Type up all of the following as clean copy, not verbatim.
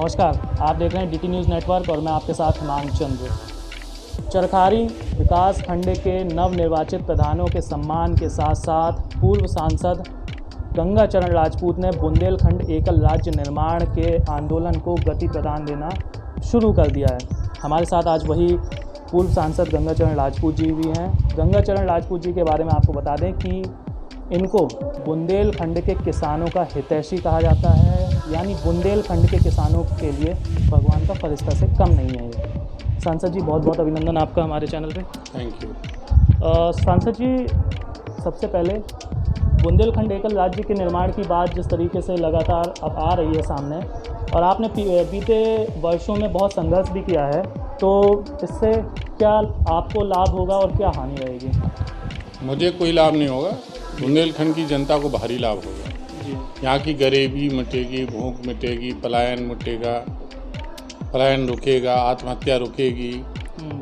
नमस्कार, आप देख रहे हैं डीटी न्यूज़ नेटवर्क और मैं आपके साथ हिमांग चंद्र। चरखारी विकास खंड के नवनिर्वाचित प्रधानों के सम्मान के साथ साथ पूर्व सांसद गंगाचरण राजपूत ने बुंदेलखंड एकल राज्य निर्माण के आंदोलन को गति प्रदान देना शुरू कर दिया है। हमारे साथ आज वही पूर्व सांसद गंगाचरण राजपूत जी भी हैं। गंगाचरण राजपूत जी के बारे में आपको बता दें कि इनको बुंदेलखंड के किसानों का हितैषी कहा जाता है, यानी बुंदेलखंड के किसानों के लिए भगवान का फरिश्ता से कम नहीं है ये। सांसद जी, बहुत बहुत अभिनंदन आपका हमारे चैनल पे। Thank you. सांसद जी, सबसे पहले बुंदेलखंड एकल राज्य के निर्माण की बात जिस तरीके से लगातार अब आ रही है सामने, और आपने बीते वर्षों में बहुत संघर्ष भी किया है, तो इससे क्या आपको लाभ होगा और क्या हानि रहेगी? मुझे कोई लाभ नहीं होगा, बुंदेलखंड की जनता को भारी लाभ होगा जी। यहाँ की गरीबी मिटेगी, भूख मिटेगी, पलायन मिटेगा, पलायन रुकेगा, आत्महत्या रुकेगी,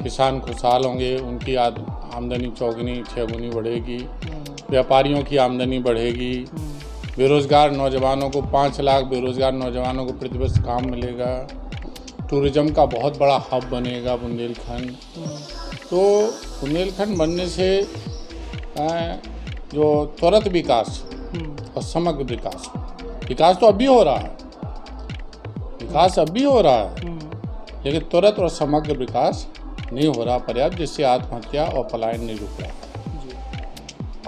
किसान खुशहाल होंगे, उनकी आमदनी चौगुनी छगुनी बढ़ेगी, व्यापारियों की आमदनी बढ़ेगी, बेरोज़गार नौजवानों को 5 लाख बेरोज़गार नौजवानों को प्रतिवर्ष काम मिलेगा, टूरिज़्म का बहुत बड़ा हब बनेगा बुंदेलखंड। तो बुंदेलखंड बनने से जो त्वरित विकास और समग्र विकास तो अभी हो रहा है, लेकिन त्वरित और समग्र विकास नहीं हो रहा पर्याप्त, जिससे आत्महत्या और पलायन नहीं रुक रहा है।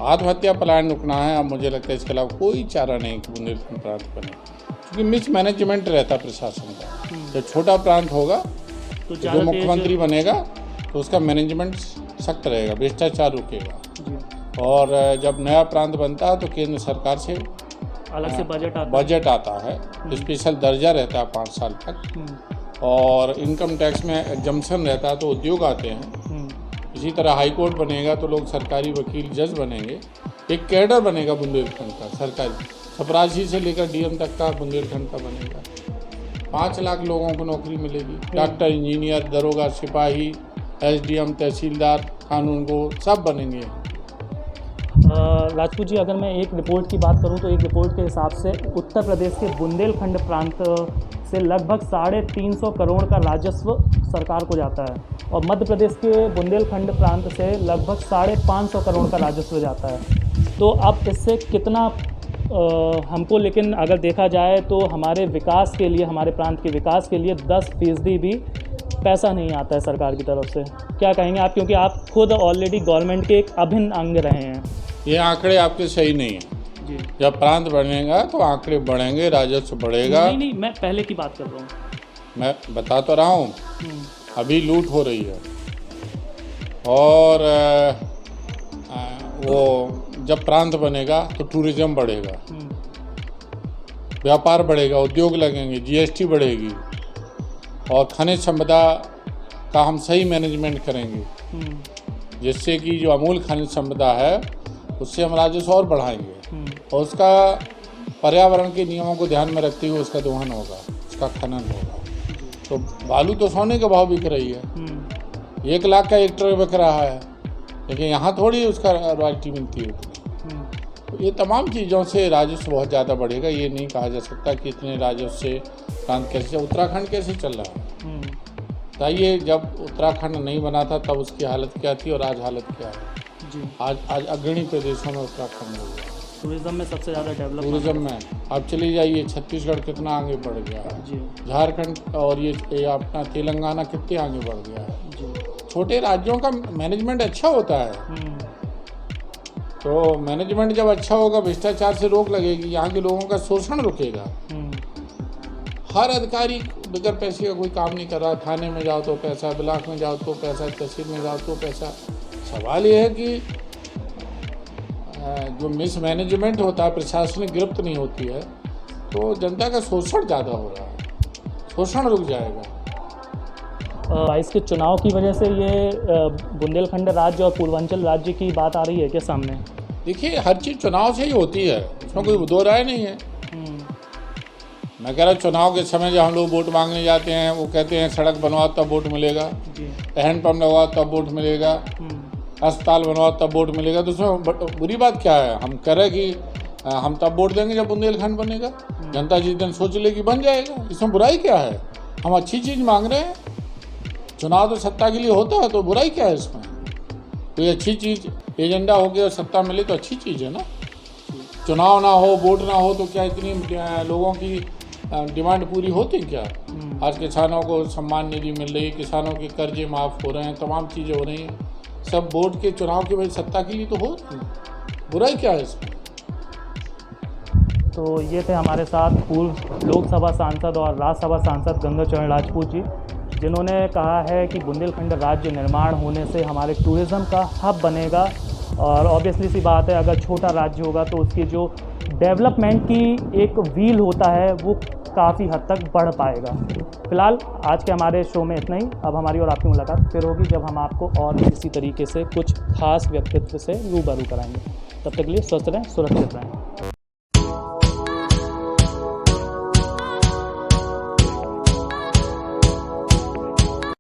आत्महत्या पलायन रुकना है। अब मुझे लगता है इसके अलावा कोई चारा नहीं कि बुंदेलखंड प्रांत बने, क्योंकि मिसमैनेजमेंट रहता प्रशासन का। जब छोटा प्रांत होगा तो जो मुख्यमंत्री बनेगा तो उसका मैनेजमेंट सख्त रहेगा, भ्रष्टाचार रुकेगा। और जब नया प्रांत बनता है तो केंद्र सरकार से अलग से बजट आता है, स्पेशल दर्जा रहता है 5 साल तक, और इनकम टैक्स में एग्जम्पशन रहता है तो उद्योग आते हैं। इसी तरह हाई कोर्ट बनेगा तो लोग सरकारी वकील जज बनेंगे। एक कैडर बनेगा बुंदेलखंड का सरकारी, चपरासी से लेकर डीएम तक का बुंदेलखंड का बनेगा। 5 लाख लोगों को नौकरी मिलेगी, डॉक्टर, इंजीनियर, दरोगा, सिपाही, एसडीएम, तहसीलदार, कानून को सब बनेंगे। राजपूत जी, अगर मैं एक रिपोर्ट की बात करूं तो एक रिपोर्ट के हिसाब से उत्तर प्रदेश के बुंदेलखंड प्रांत से लगभग 350 करोड़ का राजस्व सरकार को जाता है, और मध्य प्रदेश के बुंदेलखंड प्रांत से लगभग 550 करोड़ का राजस्व जाता है। तो अब इससे कितना हमको, लेकिन अगर देखा जाए तो हमारे विकास के लिए, हमारे प्रांत के विकास के लिए 10% भी पैसा नहीं आता है सरकार की तरफ से। क्या कहेंगे आप, क्योंकि आप खुद ऑलरेडी गवर्नमेंट के एक अभिन्न अंग रहे हैं? ये आंकड़े आपके सही नहीं हैं जी। जब प्रांत बढ़ेगा तो आंकड़े बढ़ेंगे, राजस्व बढ़ेगा। नहीं, मैं पहले की बात कर रहा हूँ। मैं बता तो रहा हूँ, अभी लूट हो रही है, और वो जब प्रांत बनेगा तो टूरिज्म बढ़ेगा, व्यापार बढ़ेगा, उद्योग लगेंगे, जीएसटी बढ़ेगी, और खनिज संपदा का हम सही मैनेजमेंट करेंगे, जिससे कि जो अमूल खनिज संपदा है उससे हम राजस्व और बढ़ाएंगे, और उसका पर्यावरण के नियमों को ध्यान में रखते हुए उसका दोहन होगा, उसका खनन होगा। तो बालू तो सोने के भाव बिक रही है, 1 लाख का 1 ट्रक बिक रहा है, लेकिन यहाँ थोड़ी उसका रॉयल्टी मिलती है। तो ये तमाम चीज़ों से राजस्व बहुत ज़्यादा बढ़ेगा। ये नहीं कहा जा सकता कि इतने राजस्व से प्रांत कैसे, उत्तराखंड कैसे चल रहा है। बताइए, जब उत्तराखंड नहीं बना था तब उसकी हालत क्या थी और आज हालत क्या है जी। आज अग्रणी प्रदेशों में उत्तराखंड हो गया, टूरिज्म में सबसे ज़्यादा डेवलप। टूरिज्म में आप चले जाइए, छत्तीसगढ़ कितना आगे बढ़ गया है जी। झारखंड और ये अपना तेलंगाना कितने आगे बढ़ गया है जी। छोटे राज्यों का मैनेजमेंट अच्छा होता है, तो मैनेजमेंट जब अच्छा होगा, भ्रष्टाचार से रोक लगेगी, यहाँ के लोगों का शोषण रुकेगा। हर अधिकारी बगैर पैसे का कोई काम नहीं कर रहा। थाने में जाओ तो पैसा, ब्लॉक में जाओ तो पैसा, तहसील में जाओ तो पैसा। सवाल ये है कि जो मिसमैनेजमेंट होता है, प्रशासनिक गिरफ्त नहीं होती है, तो जनता का शोषण ज़्यादा हो रहा है, शोषण रुक जाएगा। 22 के चुनाव की वजह से ये बुंदेलखंड राज्य और पूर्वांचल राज्य की बात आ रही है क्या सामने? देखिए, हर चीज़ चुनाव से ही होती है, इसमें कोई दो राय नहीं है। मैं कह रहा चुनाव के समय जब हम लोग वोट मांगने जाते हैं, वो कहते हैं सड़क बनवाओ तब वोट मिलेगा, हैंडपम्प लगवाओ तब वोट मिलेगा, अस्पताल बनवाओ तब वोट मिलेगा। तो उसमें बुरी बात क्या है? हम कह रहे कि हम तब वोट देंगे जब बुंदेलखंड बनेगा। जनता जिस दिन सोच लेगी बन जाएगा, इसमें बुराई क्या है? हम अच्छी चीज़ मांग रहे हैं। चुनाव तो सत्ता के लिए होता है, तो बुराई क्या है इसमें? कोई अच्छी चीज़ एजेंडा हो गया और सत्ता मिले तो अच्छी चीज़ है ना। चुनाव ना हो, वोट ना हो तो क्या इतनी लोगों की डिमांड पूरी होती क्या? आज किसानों को सम्मान निधि मिल रही है, किसानों के कर्जे माफ़ हो रहे हैं, तमाम चीज़ें हो रही हैं। सब वोट के चुनाव की वजह सत्ता के लिए तो हो रही है। बुराई क्या है इसमें? तो ये थे हमारे साथ पूर्व लोकसभा सांसद और राज्यसभा सांसद गंगाचरण राजपूत जी, जिन्होंने कहा है कि बुंदेलखंड राज्य निर्माण होने से हमारे टूरिज़्म का हब बनेगा और ऑब्वियसली सी बात है, अगर छोटा राज्य होगा तो उसकी जो डेवलपमेंट की एक व्हील होता है वो काफ़ी हद तक बढ़ पाएगा। फिलहाल आज के हमारे शो में इतना ही। अब हमारी और आपकी मुलाकात फिर होगी जब हम आपको और इसी तरीके से कुछ खास व्यक्तित्व से रूबरू कराएंगे। तब तक के लिए स्वस्थ रहें, सुरक्षित रहें।